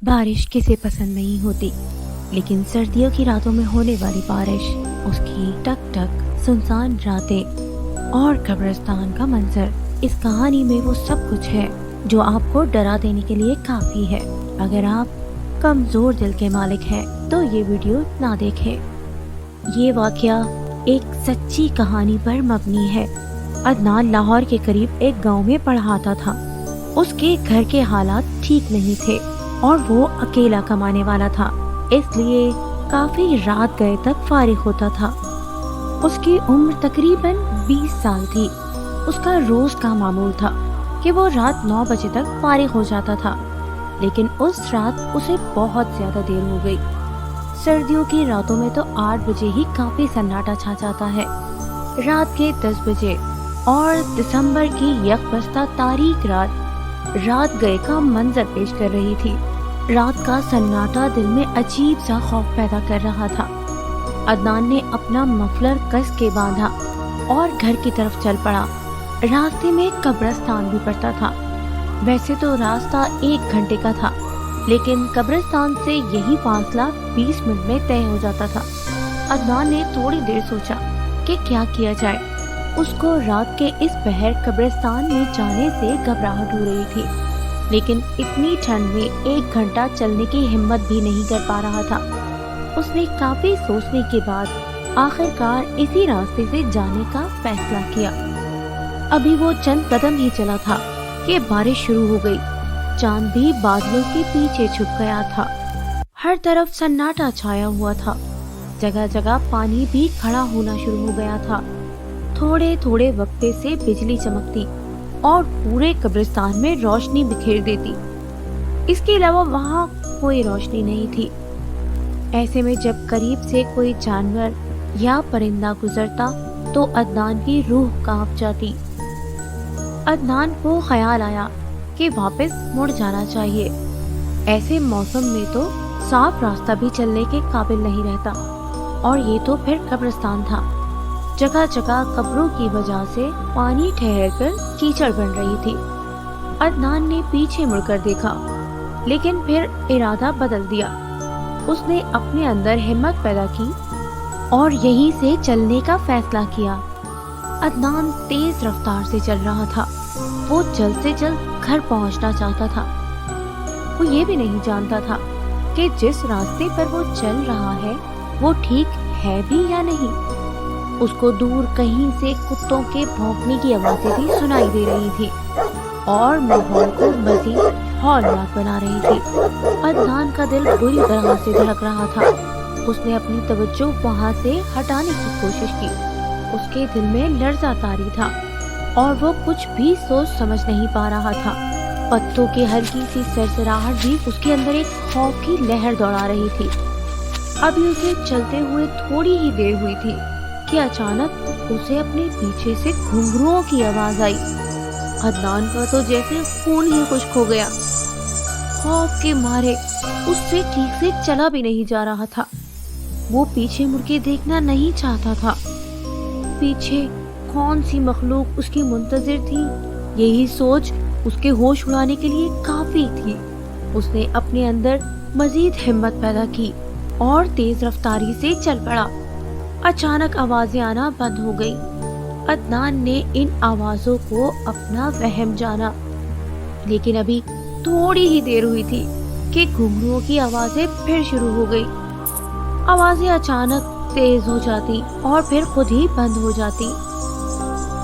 बारिश किसे पसंद नहीं होती, लेकिन सर्दियों की रातों में होने वाली बारिश, उसकी टक टक सुनसान रातें और कब्रिस्तान का मंजर, इस कहानी में वो सब कुछ है जो आपको डरा देने के लिए काफी है। अगर आप कमजोर दिल के मालिक हैं तो ये वीडियो ना देखें। ये वाकया एक सच्ची कहानी पर मबनी है। अदनान लाहौर के करीब एक गांव में पढ़ाता था। उसके घर के हालात ठीक नहीं थे और वो अकेला कमाने वाला था, इसलिए काफी रात गए तक फारिग होता था। उसकी उम्र तकरीबन 20 साल थी। उसका रोज का मामूल था कि वो रात 9 बजे तक फारिग हो जाता था, लेकिन उस रात उसे बहुत ज्यादा देर हो गई। सर्दियों की रातों में तो 8 बजे ही काफी सन्नाटा छा जाता है। रात के 10 बजे और दिसंबर की यकबस्ता तारीख रात गए का मंजर पेश कर रही थी। रात का सन्नाटा दिल में अजीब सा खौफ पैदा कर रहा था। अदनान ने अपना मफलर कस के बांधा और घर की तरफ चल पड़ा। रास्ते में कब्रिस्तान भी पड़ता था। वैसे तो रास्ता 1 घंटे का था, लेकिन कब्रिस्तान से यही फासला 20 मिनट में तय हो जाता था। अदनान ने थोड़ी देर सोचा कि क्या किया जाए। उसको रात के इस पहर कब्रिस्तान में जाने से घबराहट हो रही थी, लेकिन इतनी ठंड में 1 घंटा चलने की हिम्मत भी नहीं कर पा रहा था। उसने काफी सोचने के बाद आखिरकार इसी रास्ते से जाने का फैसला किया। अभी वो चंद कदम ही चला था कि बारिश शुरू हो गई। चांद भी बादलों के पीछे छुप गया था। हर तरफ सन्नाटा छाया हुआ था। जगह जगह पानी भी खड़ा होना शुरू हो गया था। थोड़े थोड़े वक्फे से बिजली चमकती और पूरे कब्रिस्तान में रोशनी बिखेर देती। इसके अलावा वहाँ कोई रोशनी नहीं थी। ऐसे में जब करीब से कोई जानवर या परिंदा गुजरता तो अदनान की रूह कांप जाती। अदनान को ख्याल आया कि वापस मुड़ जाना चाहिए। ऐसे मौसम में तो साफ रास्ता भी चलने के काबिल नहीं रहता, और ये तो फिर कब्रिस्तान था। जगह जगह कब्रों की वजह से पानी ठहरकर कीचड़ बन रही थी। अदनान ने पीछे मुड़कर देखा, लेकिन फिर इरादा बदल दिया। उसने अपने अंदर हिम्मत पैदा की और यहीं से चलने का फैसला किया। अदनान तेज रफ्तार से चल रहा था। वो जल्द से जल्द घर पहुंचना चाहता था। वो ये भी नहीं जानता था कि जिस रास्ते पर वो चल रहा है वो ठीक है भी या नहीं। उसको दूर कहीं से कुत्तों के भौंकने की आवाजें भी सुनाई दे रही थी और माहौल को मजीद हौलनाक बना रही थी। अदनान का दिल बुरी तरह से धड़क रहा था। उसने अपनी तवज्जो वहां से हटाने की कोशिश की। उसके दिल में लर्जा तारी था और वो कुछ भी सोच समझ नहीं पा रहा था। पत्तों की हल्की सी सरसराहट भी उसके अंदर एक खौफ की लहर दौड़ा रही थी। अभी उसे चलते हुए थोड़ी ही देर हुई थी कि अचानक उसे अपने पीछे से घुंघरुओं की आवाज आई। अदनान का तो जैसे खून ही खुश्क हो गया। खौफ के मारे उससे ठीक से चला भी नहीं जा रहा था। वो पीछे मुड़ के देखना नहीं चाहता था। पीछे कौन सी मखलूक उसकी मुंतजिर थी, यही सोच उसके होश उड़ाने के लिए काफी थी। उसने अपने अंदर मजीद हिम्मत पैदा की और तेज रफ्तारी से चल पड़ा। अचानक आवाजें आना बंद हो गई। अदनान ने इन आवाजों को अपना वहम जाना, लेकिन अभी थोड़ी ही देर हुई थी कि घुंघरुओं की आवाजें फिर शुरू हो गई। आवाजें अचानक तेज हो जाती और फिर खुद ही बंद हो जाती।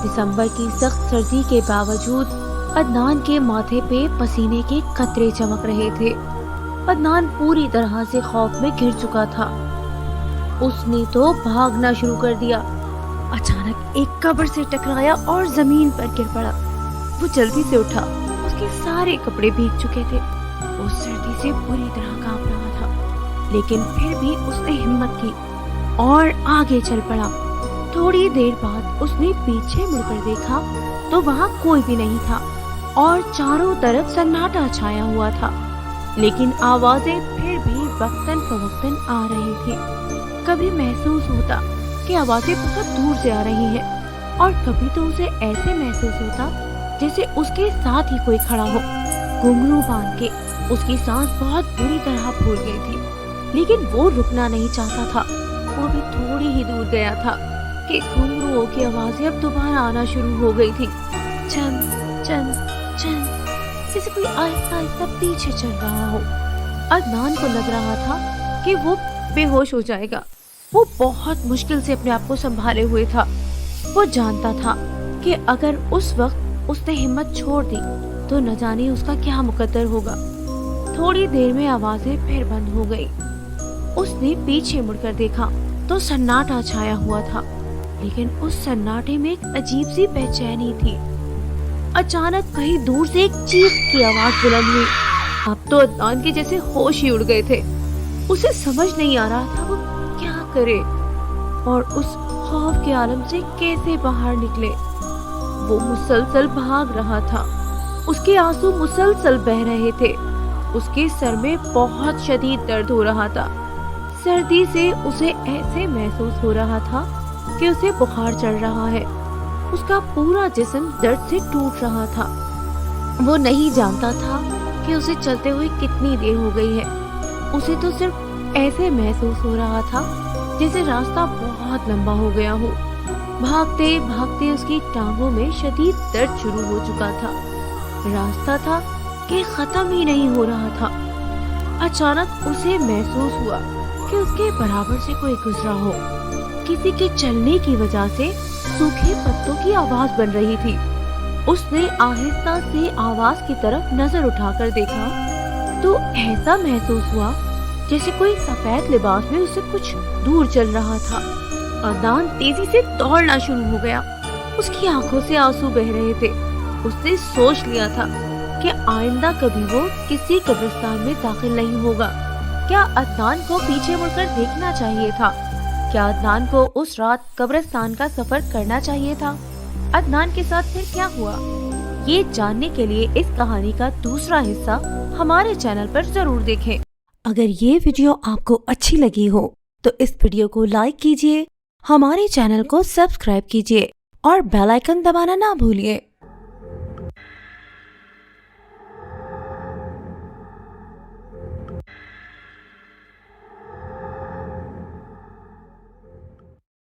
दिसंबर की सख्त सर्दी के बावजूद अदनान के माथे पे पसीने के कतरे चमक रहे थे। अदनान पूरी तरह से खौफ में घिर चुका था। उसने तो भागना शुरू कर दिया। अचानक एक कब्र से टकराया और जमीन पर गिर पड़ा। वो जल्दी से उठा। उसके सारे कपड़े भीग चुके थे। वो सर्दी से बुरी तरह कांप रहा था, लेकिन फिर भी उसने हिम्मत की और आगे चल पड़ा। थोड़ी देर बाद उसने पीछे मुड़कर देखा तो वहाँ कोई भी नहीं था और चारों तरफ सन्नाटा छाया हुआ था, लेकिन आवाजें फिर भी वक्तन फवक्तन आ रही थी। कभी महसूस होता कि आवाजें बहुत दूर से आ रही हैं और कभी तो उसे ऐसे महसूस होता जैसे उसके साथ ही कोई खड़ा हो, घुंघरू बांध के। उसकी सांस बहुत बुरी तरह फूल गई थी, लेकिन वो रुकना नहीं चाहता था। वो भी थोड़ी ही दूर गया था कि घुंघरूओं की आवाजें अब दोबारा आना शुरू हो गई थी। चन चन चन, जैसे कोई आहिस्ता आहिस्ता पीछे चल रहा हो। अदनान को लग रहा था कि वो बेहोश हो जाएगा। वो बहुत मुश्किल से अपने आप को संभाले हुए था। वो जानता था कि अगर उस वक्त उसने हिम्मत छोड़ दी तो न जाने उसका क्या मुकद्दर होगा। थोड़ी देर में आवाजें फिर बंद हो गई। उसने पीछे मुड़कर देखा तो सन्नाटा छाया हुआ था, लेकिन उस सन्नाटे में एक अजीब सी बेचैनी थी। अचानक कहीं दूर से एक चीख की आवाज बुलंद हुई। अब तो अदनान के जैसे होश ही उड़ गए थे। उसे समझ नहीं आ रहा था वो क्या करे और उस खौफ के आलम से कैसे बाहर निकले। वो मुसलसल भाग रहा था। उसके आंसू मुसलसल बह रहे थे। उसके सर में बहुत शदीद दर्द हो रहा था। सर्दी से उसे ऐसे महसूस हो रहा था कि उसे बुखार चढ़ रहा है। उसका पूरा जिस्म दर्द से टूट रहा था। वो नहीं जानता था कि उसे चलते हुए कितनी देर हो गई है। उसे तो सिर्फ ऐसे महसूस हो रहा था जैसे रास्ता बहुत लंबा हो गया हो। भागते भागते उसकी टांगों में शदीद दर्द शुरू हो चुका था। रास्ता था कि खत्म ही नहीं हो रहा था। अचानक उसे महसूस हुआ कि उसके बराबर से कोई गुजरा हो। किसी के चलने की वजह से सूखे पत्तों की आवाज बन रही थी। उसने आहिस्ता से आवाज की तरफ नजर उठाकर देखा तो ऐसा महसूस हुआ जैसे कोई सफेद लिबास में उससे कुछ दूर चल रहा था। अदनान तेजी से दौड़ना शुरू हो गया। उसकी आंखों से आंसू बह रहे थे। उसने सोच लिया था कि आइंदा कभी वो किसी कब्रिस्तान में दाखिल नहीं होगा। क्या अदनान को पीछे मुड़कर देखना चाहिए था? क्या अदनान को उस रात कब्रिस्तान का सफर करना चाहिए था? अदनान के साथ फिर क्या हुआ? ये जानने के लिए इस कहानी का दूसरा हिस्सा हमारे चैनल पर जरूर देखें। अगर ये वीडियो आपको अच्छी लगी हो तो इस वीडियो को लाइक कीजिए, हमारे चैनल को सब्सक्राइब कीजिए और बेल आइकन दबाना ना भूलिए।